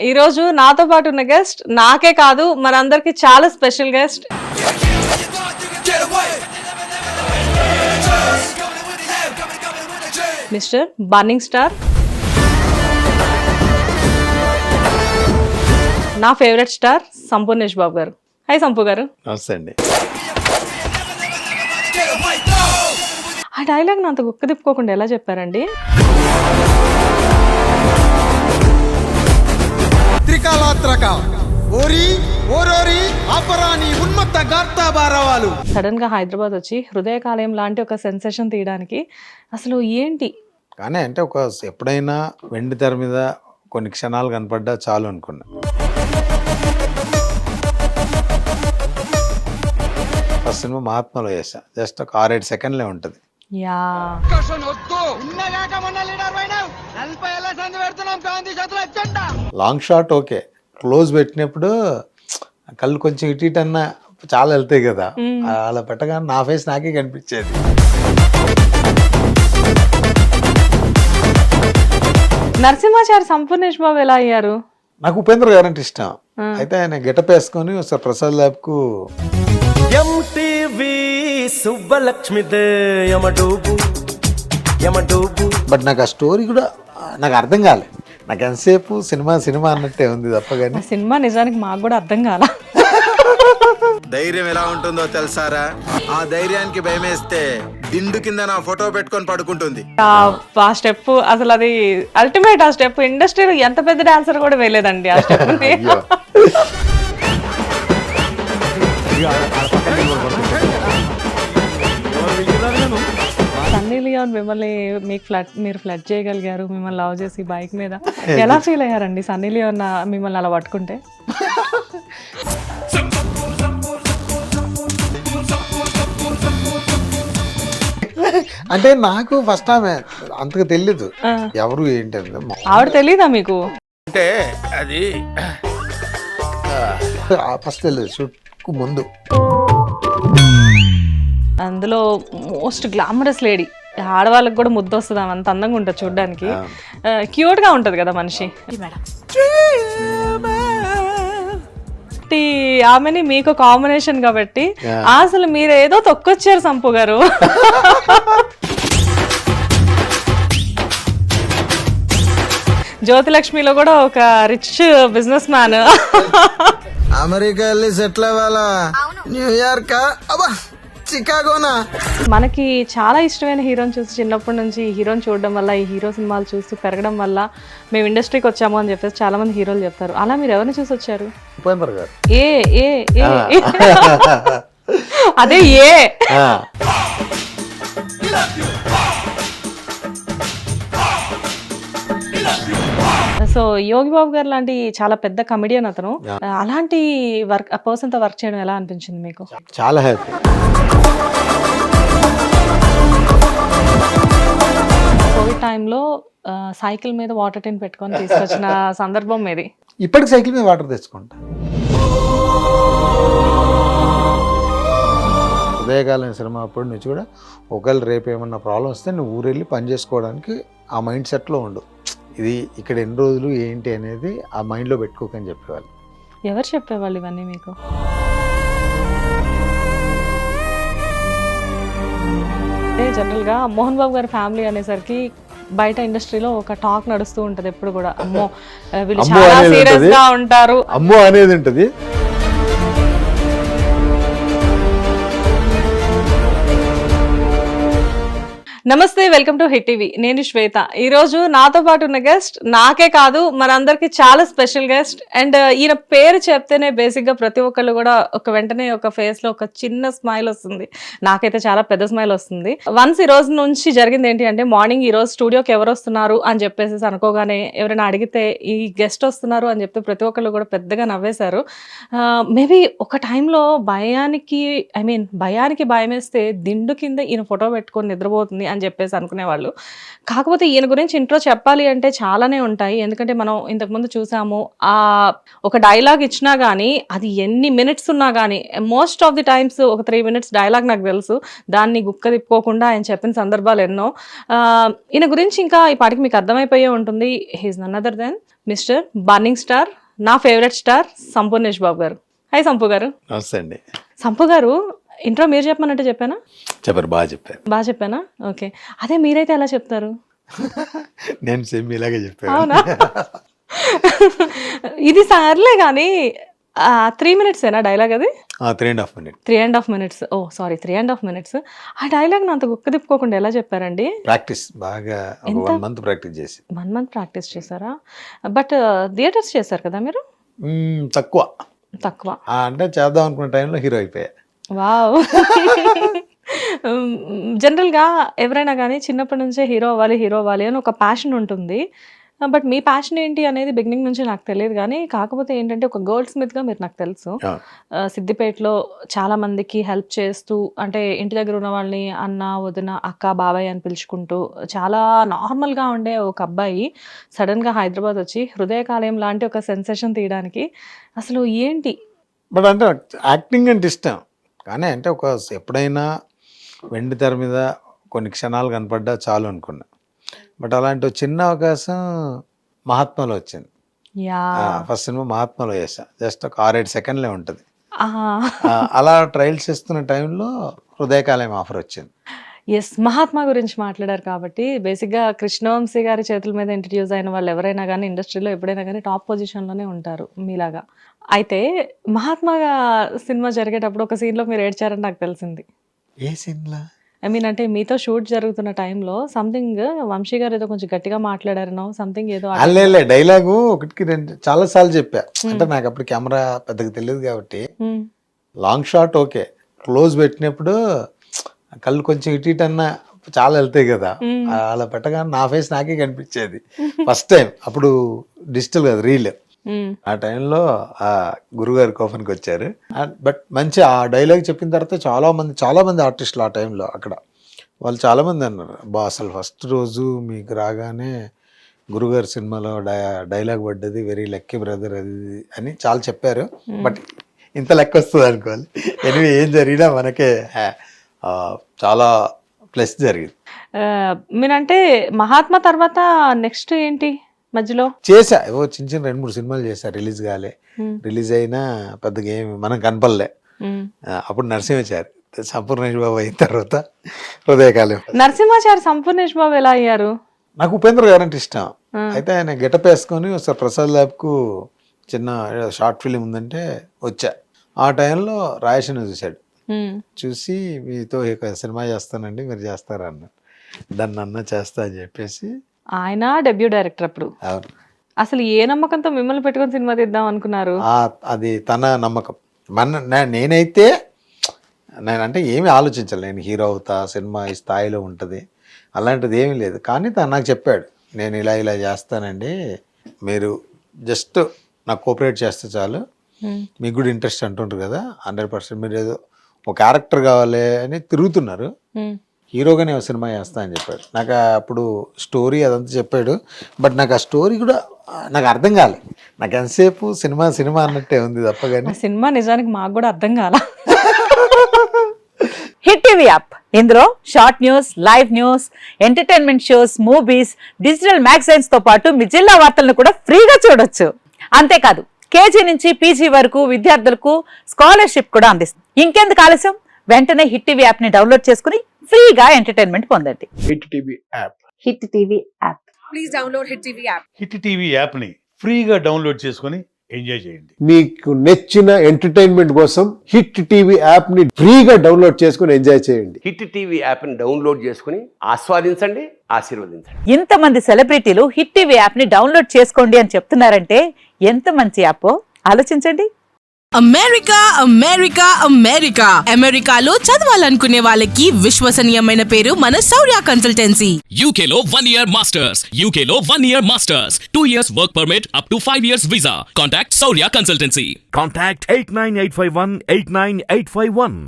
ఈరోజు నాతో పాటు ఉన్న గెస్ట్ నాకే కాదు మనందరికి చాలా special guest. Mister burning star, నా ఫేవరెట్ స్టార్ సంపూర్ణేష్ బాబు గారు. హై సంపూ గారు. నమస్తే అండి. ఆ డైలాగ్ అంత గుక్క తిప్పుకోకుండా ఎలా చెప్పారండి? సడన్ గా హైదరాబాద్ వచ్చి హృదయకాలయం లాంటి ఒక సెన్సేషన్ తీయడానికి అసలు ఏంటి? కానీ అంటే ఎప్పుడైనా వెండి తెర మీద కొన్ని క్షణాలు కనపడ్డా చాలు అనుకున్నా. ఫస్ట్ సినిమా మహాత్మాలో చేసా, జస్ట్ ఒక 6-7 సెకండ్లే ఉంటుంది. Yeah long shot okay, close పెట్టినప్పుడు కళ్ళు కొంచెం ఇటు అన్నా చాలా వెళ్తాయి కదా, అలా పెట్టగానే నా ఫేస్ నాకే కనిపించేది. నరసింహాచారి సంపూర్ణేష్ బాబు ఎలా అయ్యారు? నాకు ఉపేంద్ర గారు అంటే ఇష్టం. అయితే ఆయన గెటప్ వేసుకొని ఒకసారి ప్రసాద్ ల్యాబ్ కు బట్ నాకు ఆ స్టోరీ కూడా నాకు అర్థం కాలే. నాకు ఎంతసేపు సినిమా సినిమా అన్నట్టే ఉంది తప్ప కానీ సినిమా నిజానికి మాకు కూడా అర్థం కాల. ధైర్యం ఎలా ఉంటుందో తెలుసారా? ఆ ధైర్యానికి భయమేస్తే దిండు కింద నా ఫోటో పెట్టుకొని పడుకుంటుంది. ఆ స్టెప్ అసలు అది అల్టిమేట్. ఆ స్టెప్ ఇండస్ట్రీలో ఎంత పెద్ద డాన్సర్ కూడా వేయలేదండి ఆ స్టెప్. సన్నీ లియోన్ మిమ్మల్ని మీరు ఫ్లడ్ చేయగలిగారు, మిమ్మల్ని లవ్ చేసి బైక్ మీద. ఎలా ఫీల్ అయ్యారండి సన్నీ లియోన్ మిమ్మల్ని అలా పట్టుకుంటే? అంటే నాకు ఫస్ట్ ఆమె అంతగా తెలీదు ఎవరు ఏంటి అంటే. ఆవిడ తెలీదా మీకు? అంటే అది ఫస్ట్ తెలియదు షూట్ కు ముందు. అందులో మోస్ట్ గ్లామరస్ లేడీ, ఆడవాళ్ళకి కూడా ముద్దు వస్తుంది. అంత అందంగా ఉంటుంది చూడడానికి, క్యూట్ గా ఉంటది కదా మనిషి. ఆమెని మీకు కాంబినేషన్ కాబట్టి అసలు మీరు ఏదో తొక్కొచ్చారు సంపు గారు. జ్యోతిలక్ష్మిలో కూడా ఒక రిచ్ బిజినెస్ మ్యాన్. అమెరికా వెళ్ళి సెటిల్ అవ్వాలా? న్యూయార్క్, చికాగోనా? మనకి చాలా ఇష్టమైన హీరోని చూసి చిన్నప్పటి నుంచి హీరోని చూడడం వల్ల, ఈ హీరో సినిమాలు చూస్తూ పెరగడం వల్ల మేము ఇండస్ట్రీకి వచ్చాము అని చెప్పేసి చాలా మంది హీరోలు చెప్తారు. అలా మీరు ఎవరిని చూసి వచ్చారు? ఉపేంద్ర గారు. ఏ ఏ ఏ అదే ఏ సో యోగి బాబు గారు లాంటి చాలా పెద్ద కమెడియన్ అతను. అలాంటి పర్సన్ తో వర్క్ చేయడం ఎలా అనిపించింది మీకు? చాలా హ్యాపీ. కోవిడ్ టైంలో సైకిల్ మీద వాటర్ టిన్ పెట్టుకొని తీసుకొచ్చిన సందర్భం ఇది. ఇప్పటికి సైకిల్ మీద వాటర్ తెచ్చుకుంటా. ఉదయకాలం సినిమా అప్పటి నుంచి కూడా ఒకవేళ రేపు ఏమన్నా ప్రాబ్లం వస్తే నువ్వు ఊరెళ్ళి పని చేసుకోవడానికి ఆ మైండ్ సెట్లో ఉండు. ఇది ఇక్కడ ఎన్ని రోజులు ఏంటి అనేది ఆ మైండ్లో పెట్టుకోకని చెప్పేవాళ్ళు. ఎవరు చెప్పేవాళ్ళు ఇవన్నీ మీకు? జనరల్గా మోహన్ బాబు గారి ఫ్యామిలీ అనేసరికి బయట ఇండస్ట్రీలో ఒక టాక్ నడుస్తూ ఉంటది ఎప్పుడు కూడా. అమ్మో వీళ్ళు చాలా సీరియస్ గా ఉంటారు, అమ్మో అనేది ఉంటది. నమస్తే, వెల్కమ్ టు హిట్ టీవీ. నేను శ్వేత. ఈరోజు నాతో పాటు ఉన్న గెస్ట్ నాకే కాదు మనందరికి చాలా స్పెషల్ గెస్ట్. అండ్ ఈయన పేరు చెప్తేనే బేసిక్ గా ప్రతి ఒక్కళ్ళు కూడా వెంటనే ఒక ఫేస్ లో ఒక చిన్న స్మైల్ వస్తుంది. నాకైతే చాలా పెద్ద స్మైల్ వస్తుంది. వన్స్ ఈ రోజు నుంచి జరిగింది ఏంటి అంటే, మార్నింగ్ ఈ రోజు స్టూడియోకి ఎవరు వస్తున్నారు అని చెప్పేసి అనుకోగానే ఎవరైనా అడిగితే ఈ గెస్ట్ వస్తున్నారు అని చెప్తే ప్రతి ఒక్కళ్ళు కూడా పెద్దగా నవ్వేశారు. మేబీ ఒక టైంలో భయానికి భయం వేస్తే దిండు కింద ఈయన ఫోటో పెట్టుకొని నిద్రపోతుంది అని అని చెప్పేసి అనుకునేవాళ్ళు. కాకపోతే ఈయన గురించి ఇంట్రో చెప్పాలి అంటే చాలానే ఉంటాయి. ఎందుకంటే మనం ఇంతకుముందు చూసాము ఒక డైలాగ్ ఇచ్చినా కానీ అది ఎన్ని మినిట్స్ ఉన్నా కానీ మోస్ట్ ఆఫ్ ది టైమ్స్ ఒక 3 minutes డైలాగ్ నాకు తెలుసు, దాన్ని గుక్క తిప్పుకోకుండా ఆయన చెప్పిన సందర్భాలు ఎన్నో. ఈయన గురించి ఇంకా ఈ పాటికి మీకు అర్థమైపోయే ఉంటుంది. He's none other than mister burning star, నా ఫేవరెట్ స్టార్ సంపూర్ణేష్ బాబు గారు. హాయ్ సంపు గారు. నమస్తే అండి. సంపు గారు, ఇంట్రో మీరు చెప్పమన్నట్టు చెప్పానా? చెప్పారు, బాగా చెప్పానా? ఓకే. అదే మీరైతే ఎలా చెప్తారు? నేను సేమ్ ఇలాగే చెప్పాను. అవునా? ఇది సర్లే కానీ 3 minutes ఏనా డైలాగ్ అది? 3.5 minutes. 3.5 minutes. ఓ సారీ, 3.5 minutes. ఆ డైలాగ్ అంత గుక్క తిప్పుకోకుండా ఎలా చెప్పారండి? ప్రాక్టీస్ బాగా 1 month ప్రాక్టీస్ చేసి. 1 month ప్రాక్టీస్ చేశారా? బట్ థియేటర్స్ చేశారు కదా మీరు? తక్కువ తక్కువ అంటే చేద్దాం అనుకున్న టైంలో హీరో అయిపోయా. వావ్. జనరల్గా ఎవరైనా కానీ చిన్నప్పటి నుంచే హీరో అవ్వాలి అని ఒక ప్యాషన్ ఉంటుంది. బట్ మీ ప్యాషన్ ఏంటి అనేది బిగినింగ్ నుంచి నాకు తెలియదు. కానీ కాకపోతే ఏంటంటే ఒక గోల్డ్ స్మిత్గా మీరు నాకు తెలుసు. సిద్దిపేటలో చాలా మందికి హెల్ప్ చేస్తూ, అంటే ఇంటి దగ్గర ఉన్న వాళ్ళని అన్న, వదిన, అక్క, బాబాయ్ అని పిలుచుకుంటూ చాలా నార్మల్గా ఉండే ఒక అబ్బాయి సడన్గా హైదరాబాద్ వచ్చి హృదయకాలయం లాంటి ఒక సెన్సేషన్ తీయడానికి అసలు ఏంటి? బట్ అంటే యాక్టింగ్ అంటే ఇష్టం, కానీ అంటే ఎప్పుడైనా వెండి తెర మీద కొన్ని క్షణాలు కనపడ్డా చాలు అనుకున్నా. బట్ అలాంటి చిన్న అవకాశం మహాత్మాలో వచ్చింది. ఫస్ట్ సినిమా మహాత్మాలో చేసా. జస్ట్ ఒక 6-7 seconds ఉంటుంది. అలా ట్రయల్స్ చేస్తున్న టైంలో హృదయకాలయం ఆఫర్ వచ్చింది. ఎస్, మహాత్మా గురించి మాట్లాడారు కాబట్టి బేసిక్గా కృష్ణవంశీ గారి చేతుల మీద ఇంట్రడ్యూస్ అయిన వాళ్ళు ఎవరైనా కానీ ఇండస్ట్రీలో ఎప్పుడైనా కానీ టాప్ పొజిషన్లోనే ఉంటారు మీలాగా. అయితే మహాత్మా సినిమా జరిగేటప్పుడు ఒక సీన్లో మీరు ఏడ్చారని నాకు తెలిసింది. ఏ సీన్లా? ఐ మీన్ అంటే మీతో షూట్ జరుగుతున్న టైంలో సంథింగ్ వంశీ గారు ఏదో కొంచెం గట్టిగా మాట్లాడారనో సంథింగ్ ఏదో. అల్లే డైలాగు 1-2 చాలా సార్లు చెప్పా. అంటే నాకు అప్పుడు కెమెరా పెద్దగా తెలియదు కాబట్టి లాంగ్ షాట్ ఓకే, క్లోజ్ పెట్టినప్పుడు కళ్ళు కొంచెం ఇటు అన్నా చాలా వెళ్తాయి కదా, అలా పెట్టగానే నా ఫేస్ నాకే కనిపించేది ఫస్ట్ టైం. అప్పుడు డిజిటల్ కదా, రీల్. ఆ టైంలో ఆ గురుగారు కోపనికి వచ్చారు. బట్ మంచి ఆ డైలాగ్ చెప్పిన తర్వాత చాలా మంది ఆర్టిస్టులు ఆ టైంలో అక్కడ వాళ్ళు చాలా మంది అన్నారు, అసలు ఫస్ట్ రోజు మీకు రాగానే గురుగారు సినిమాలో డైలాగ్ పడ్డది, వెరీ లక్కీ బ్రదర్ అది అని చాలా చెప్పారు. బట్ ఇంత లెక్క వస్తుంది అనుకోవాలి. ఎనివే ఏం జరిగినా మనకే చాలా ప్లస్ జరిగింది. మీరంటే మహాత్మా తర్వాత నెక్స్ట్ ఏంటి మధ్యలో? చేసా ఏవో చిన్న 2-3 సినిమాలు చేశా, రిలీజ్ కాలే. రిలీజ్ అయినా పెద్దగా ఏమి మనం కనపడలే. అప్పుడు నరసింహాచారి, సంపూర్ణేష్ బాబు అయిన తర్వాత హృదయకాలయం. నరసింహాచారి సంపూర్ణేష్ బాబు ఎలా అయ్యారు? నాకు ఉపేంద్ర గారు అంటే ఇష్టం. అయితే ఆయన గెటప్ వేసుకొని ఒకసారి ప్రసాద్ ల్యాబ్కు చిన్న షార్ట్ ఫిలిం ఉందంటే వచ్చా. ఆ టైంలో రాయేషన్ చూశాడు, చూసి మీతో సినిమా చేస్తానండి మీరు చేస్తారా అన్నారు. దాన్ని అన్న చేస్తా అని చెప్పేసి. ఆయన డెబ్యూ డైరెక్టర్ అప్పుడు. అవును. అసలు ఏ నమ్మకంతో మిమ్మల్ని పెట్టుకొని సినిమా తీద్దాం అనుకున్నారు? అది తన నమ్మకం. నేనైతే నేనంటే ఏమి ఆలోచించాలి, నేను హీరో అవుతా, సినిమా ఈ స్థాయిలో ఉంటుంది అలాంటిది ఏమీ లేదు. కానీ తను నాకు చెప్పాడు, నేను ఇలా చేస్తానండి, మీరు జస్ట్ నాకు కోఆపరేట్ చేస్తే చాలు, మీకు కూడా ఇంట్రెస్ట్ అంటుంటారు కదా 100%, మీరు ఏదో ఒక క్యారెక్టర్ కావాలి అని తిరుగుతున్నారు, హీరోగానే సినిమా చేస్తా అని చెప్పాడు. నాకు అప్పుడు స్టోరీ అదంతా చెప్పాడు. బట్ నాకు ఆ స్టోరీ కూడా నాకు అర్థం కాలేదు. నాకు ఎంతసేపు సినిమా అన్నట్టే ఉంది తప్ప కానీ సినిమా నిజానికి మాకు కూడా అర్థం కాల. హిట్ టీవీ యాప్, ఇందులో short news, live news, entertainment shows, movies, digital magazines తో పాటు మీ జిల్లా వార్తలను కూడా ఫ్రీగా చూడొచ్చు. అంతేకాదు కేజీ నుంచి పీజీ వరకు విద్యార్థులకు స్కాలర్షిప్ కూడా అందిస్తుంది. ఇంకెందుకు ఆలస్యం, వెంటనే హిట్ టీవీ యాప్ ని డౌన్లోడ్ చేసుకుని ఫ్రీగా ఎంటర్టైన్మెంట్ పొందండి. Hit TV app. Hit TV app. Please download hit TV app. Hit TV app ని ఫ్రీగా డౌన్లోడ్ చేసుకొని ఎంజాయ్ చేయండి. మీకు నచ్చిన ఎంటర్టైన్మెంట్ కోసం హిట్ టీవీ యాప్ ని ఫ్రీగా డౌన్లోడ్ చేసుకొని ఎంజాయ్ చేయండి. హిట్ టీవీ యాప్ ని డౌన్లోడ్ చేసుకుని ఆస్వాదించండి, ఆశీర్వదించండి. ఇంతమంది సెలబ్రిటీలు హిట్ టీవీ యాప్ ని డౌన్లోడ్ చేసుకోండి అని చెప్తున్నారంటే ఎంత మంచి యాప్ ఆలోచించండి. అమెరికాలో చదవాలనుకునే వాళ్ళకి విశ్వసనీయమైన పేరు మన శౌర్య కన్సల్టెన్సీ. UK లో 1 year masters. UK లో 1 year masters. 2 years work permit up to 5 years visa. Contact Saurya Consultancy. Contact 89851 89851.